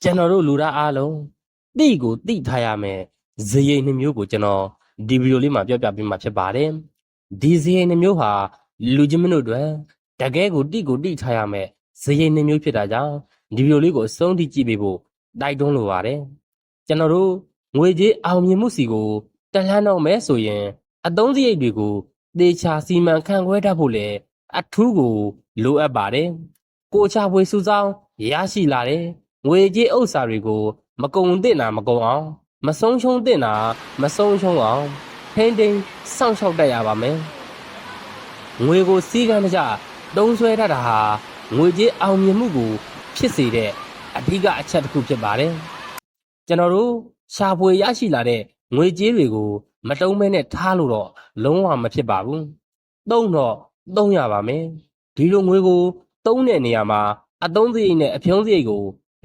ကျွန်တော်တို့လူသားအားလုံးတိကိုတိထားရမယ်ဇယိမ်နှမျိုးကိုကျွန်တော်ဒီဗီဒီယိုလေးမှာပြောပြပေးမှာဖြစ်ပါတယ်ဒီဇယိမ်နှမျိုးဟာလူချင်းမတို့အတွက်တကယ်ကိုတိထားရမယ်ဇယိမ်နှမျိုးဖြစ်တာကြောင့်ဒီဗီဒီယိုလေးကိုအဆုံးထိကြည့်ပေးဖို့တိုက်တွန်းလိုပါတယ်ကျွန်တော်တို့ငွေကြေးအောင်မြင်မှုစီကိုတလှမ်းတော့မယ်ဆိုရင်အသုံးစရိတ်တွေကိုသေချာစီမံခန့်ခွဲတတ်ဖို့လည်းအထူးကိုလိုအပ်ပါတယ်ကိုချပွေစုဆောင်ရရှိလာတဲ့ငွေကြေးဥစ္စာတွေကိုမကုန်သင့်တာမကုန်အောင်မဆုံးရှုံးသင့်တာမဆုံးရှုံးအောင်ထိန်းသိမ်းစောင့်ရှောက်တတ်ရပါမယ်ငွေကိုစီးကမ်းတကျသုံးစွဲတတ်တာဟာငွေကြေးအောင်မြင်မှုကိုဖြစ်စေတဲ့အဓိကအချက်တစ်ခုဖြစ်ပါတယ်ကျွန်တော်တို့ရှာဖွေရရှိလာတဲ့ငွေကြေးတွေကိုမတုံးမဲနဲ့ထားလို့တော့လုံးဝမဖြစ်ပါဘူးသုံးတော့သုံးရပါမယ်ဒီလိုငွေကိုသုံးတဲ့နေရာမှာအသုံးစရိတ်နဲ့အဖြုံးစရိတ်ကို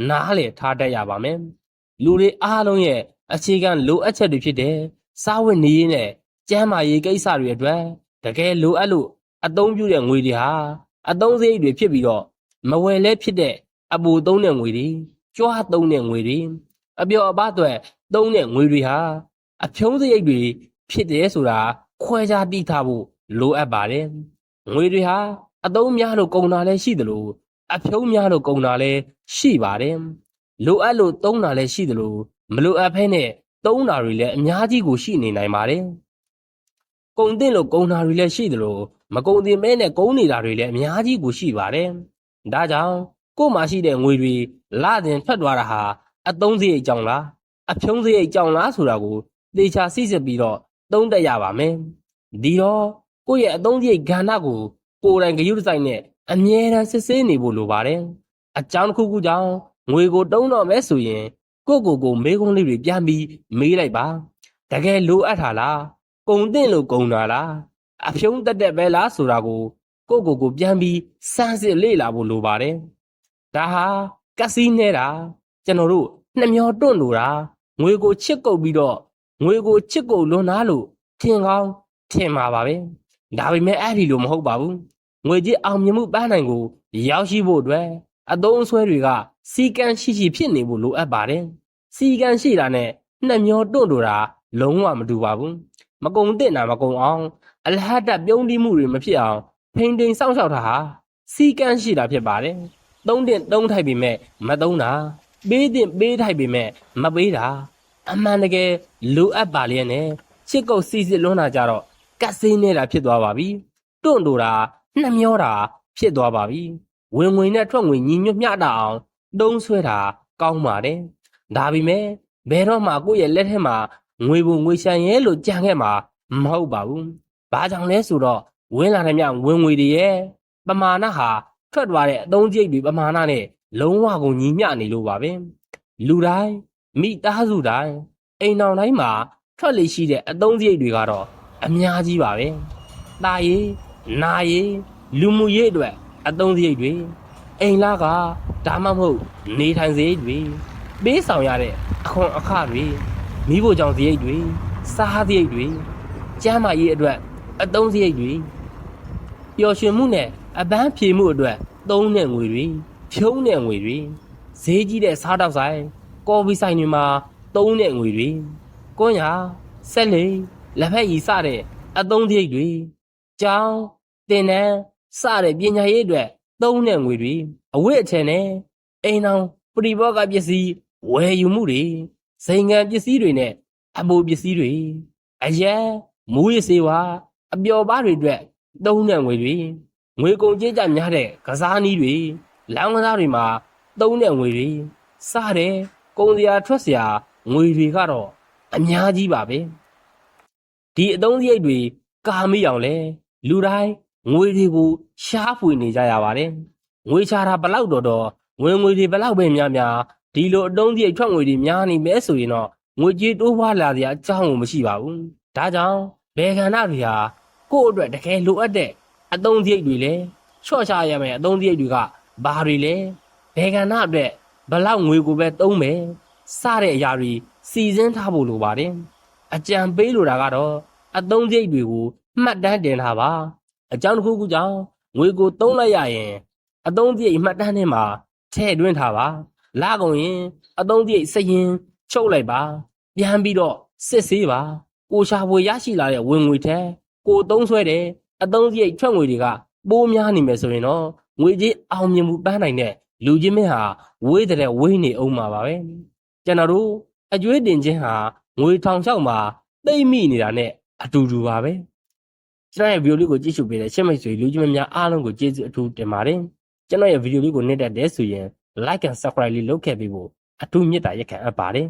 နားလည်ထားတတ်ရပါမယ်လူတွေအားလုံးရဲ့အခြေခံလိုအပ်ချက်တွေဖြစ်တဲ့စားဝတ်နေရေးနဲ့ကျန်းမာရေးကိစ္စတွေအတွက်တကယ်လိုအပ်လို့အသုံးပြုတဲ့ငွေတွေဟာအသုံးစရိတ်တွေဖြစ်ပြီးတော့မဝယ်လဲဖြစ်တဲ့အပူသုံးတဲ့ငွေတွေကြွားသုံးတဲ့ငွေတွေအပျော်အပါအတွက်သုံးတဲ့ငွေတွေဟာအဖြုံးစရိတ်တွေဖြစ်တယ်ဆိုတာခွဲခြားသိထားဖို့လိုအပ်ပါတယ်ငွေတွေဟာအသုံးများလို့ကုန်တာလည်းရှိသလိုအဖြုံးများလို့ကုန်တာလည်းရှိပါတယ်လိုအပ်လို့သုံးတာလည်းရှိသလိုမလိုအပ်ဖဲနဲ့သုံးတာတွေလည်းအများကြီးကိုရှိနေနိုင်ပါတယ်ကုန်တင်လို့ကုန်တာတွေလည်းရှိသလိုမကုန်တင်မဲနဲ့ကုန်နေတာတွေလည်းအများကြီးကိုရှိပါတယ်ဒါကြောင့်ကို့မှာရှိတဲ့ငွေတွေလစဉ်ထွက်သွားတာဟာအသုံးစရိတ်ကြောင့်လားအဖြုံးစရိတ်ကြောင့်လားဆိုတာကိုသေချာစိစစ်ပြီးတော့သုံးတတ်ရပါမယ်ဒီတော့ကိုယ့်ရဲ့အသုံးစရိတ်ကဏ္ဍကိုကိုယ်တိုင်ဂရုစိုက်နဲ့အမြဲတမ်းစစ်ဆေးနေဖို့လိုပါတယ်အကြောင်းတစ်ခုခုကြောင့်ငွေကိုတုံးတော့မယ်ဆိုရင်ကိုမေးခွန်းလေးတွေပြန်ပြီးမေးလိုက်ပါတကယ်လိုအပ်တာလားကုန်တင်လို့ကုန်တာလားအဖြုံးတက်ပဲလားဆိုတာကိုပြန်ပြီးစမ်းစစ်လေ့လာဖို့လိုပါတယ်ဒါဟာကစီးနေတာကျွန်တော်တို့နှမျောတွန့်လို့တာငွေကိုချစ်ကုပ်ပြီးတော့ငွေကိုချစ်ကုပ်လွန်သားလို့ထင်ကောင်းထင်မှာပါပဲဒါပေမဲ့အဲ့ဒီလိုမဟုတ်ပါဘူးငွေကြေးအောင်မြင်မှုပန်းနိုင်ကိုရောက်ရှိဖို့အတွက်အသုံးအဆွဲတွေကစီကံရှိဖြစ်နေဖို့လိုအပ်ပါတယ်စီကံရှိတာနဲ့နှမျောတွန့်လို့တာလုံးဝမတူပါဘူးမကုံတင်တာမကုံအောင်အလဟတ်တပြုံးတိမှုတွေမဖြစ်အောင်ထိန်ထိန်စောင့်ရှောက်တာဟာစီကံရှိတာဖြစ်ပါတယ်သုံးတင်သုံးထိုက်ပေမဲ့မသုံးတာပေးတင်ပေးထိုက်ပေမဲ့မပေးတာအမှန်တကယ်လိုအပ်ပါလျက်နဲ့ချစ်ကုပ်စီစစ်လွန်းတာကြတော့ကတ်ဆေးနေတာဖြစ်သွားပါပြီတွန့်တူတာနှမျောတာဖြစ်သွားပါပြီဝင်ငွေနဲ့ထွက်ငွေညီညွတ်မျှတအောင်တုံးဆွဲတာကောင်းပါတယ်ဒါပေမဲ့ဘယ်တော့မှကိုယ့်ရဲ့လက်ထက်မှာငွေပုံငွေရှမ်းရဲလို့ကြံခဲ့မှာမဟုတ်ပါဘူးဘာကြောင့်လဲဆိုတော့ဝင်လာတဲ့မြဝင်ငွေတွေရဲ့ပမာဏဟာထွက်သွားတဲ့အသုံးစရိတ်တွေပမာဏနဲ့လုံးဝကိုညီမျှနေလို့ပါပဲလူတိုင်းမိသားစုတိုင်းအိမ်တော်တိုင်းမှာထွက်လေရှိတဲ့အသုံးစရိတ်တွေကတော့အများကြီးပါပဲ။တာရေးနာရေးလူမှုရေးအတွက်အသုံးစရိတ်တွေအိမ်လာကဒါမှမဟုတ်နေထိုင်စရိတ်တွေပေးဆောင်ရတဲ့အခွန်အခတွေမိဖို့ကြောင့်စရိတ်တွေစားစရိတ်တွေကျန်းမာရေးအတွက်အသုံးစရိတ်တွေပျော်ရွှင်မှုနဲ့အပန်းဖြေမှုအတွက်သုံးတဲ့ငွေတွေဖြုံးတဲ့ငွေတွေဈေးကြီးတဲ့စားတောက်ဆိုင်ကော်ဖီဆိုင်တွေမှာသုံးတဲ့ငွေတွေကွန်းရဆက်လေလက်ဖက်ရည်စတဲ့အသုံးစရိတ်တွေကျောင်းတင်တန်းစတဲ့ပညာရေးအတွက်သုံးတဲ့ငွေတွေအဝတ်အထည်နဲ့အိမ်အောင်ပရိဘောဂပစ္စည်းဝယ်ယူမှုတွေဇိမ်ငံပစ္စည်းတွေနဲ့အပိုပစ္စည်းတွေအရန်မူရစေဝါအပျော်ပါးတွေအတွက်သုံးတဲ့ငွေတွေငွေကုန်ကြေးကြများတဲ့ကစားနည်းတွေလောင်းကစားတွေမှာသုံးတဲ့ငွေတွေစတဲ့ကုန်စရာထွက်စရာငွေတွေကတော့အများကြီးပါပဲဒီအသုံးစရိတ်တွေကာမိအောင်လဲလူတိုင်းငွေတွေကိုရှားဖွေနေကြရပါတယ်ငွေချတာဘလောက်တော့ဝင်ငွေတွေဘလောက်ပဲများဒီလိုအသုံးစရိတ်ထွက်ငွေတွေများနေမဲဆိုရင်တော့ငွေကြေးတိုးပွားလာစရာအကြောင်းကိုမရှိပါဘူးဒါကြောင့်ဘယ်ကဏ္ဍတွေဟာကိုယ့်အတွက်တကယ်လိုအပ်တဲ့အသုံးစရိတ်တွေလဲချော့ချရမယ်အသုံးစရိတ်တွေကဘာတွေလဲဘယ်ကဏ္ဍအတွက်ဘလောက်ငွေကိုပဲသုံးမယ်စတဲ့အရာတွေစီစဉ်ထားဖို့လိုပါတယ်အကြံပေးလိုတာကတော့အသုံးစရိတ်တွေကိုမှတ်တမ်းတင်ထားပါအကြောင်းတစ်ခုခုကြောင့်ငွေကိုသုံးလိုက်ရရင်အသုံးစရိတ်မှတ်တမ်းထဲမှာထည့်သွင်းထားပါ လာကုန်ရင်အသုံးစရိတ်စရင်ချုပ်လိုက်ပါပြန်ပြီးတော့စစ်ဆေးပါကိုရှာဖွေရရှိလာတဲ့ဝင်ငွေထက်ကိုသုံးဆွဲတဲ့အသုံးစရိတ်ထွက်ငွေတွေကပိုးများနေမယ်ဆိုရင်တော့ငွေကြေးအောင်မြင်မှုပန်းနိုင်တဲ့လူချင်းမင်းဟာဝေးတဲ့ဝေးနေအောင်မှာပါပဲကျွန်တော်တို့အကျွေးတင်ခြင်းဟာငွေထောင်ချောက်မှာသိမ့်မိနေတာနဲ့အတူတူပါပဲကျွန်တော်ရဲ့ဗီဒီယိုလေးကိုကြည့်ရှုပေးတဲ့ရှင်းမိတ်ဆွေလူချင်းမင်းများအားလုံးကိုကျေးဇူးအထူးတင်ပါတယ်ကျွန်တော်ရဲ့ဗီဒီယိုလေးကိုနှစ်သက်တဲ့ဆိုရင် like and subscribe လေးလုပ်ခဲ့ပေးဖို့အထူးမေတ္တာရက်ခံအပ်ပါတယ်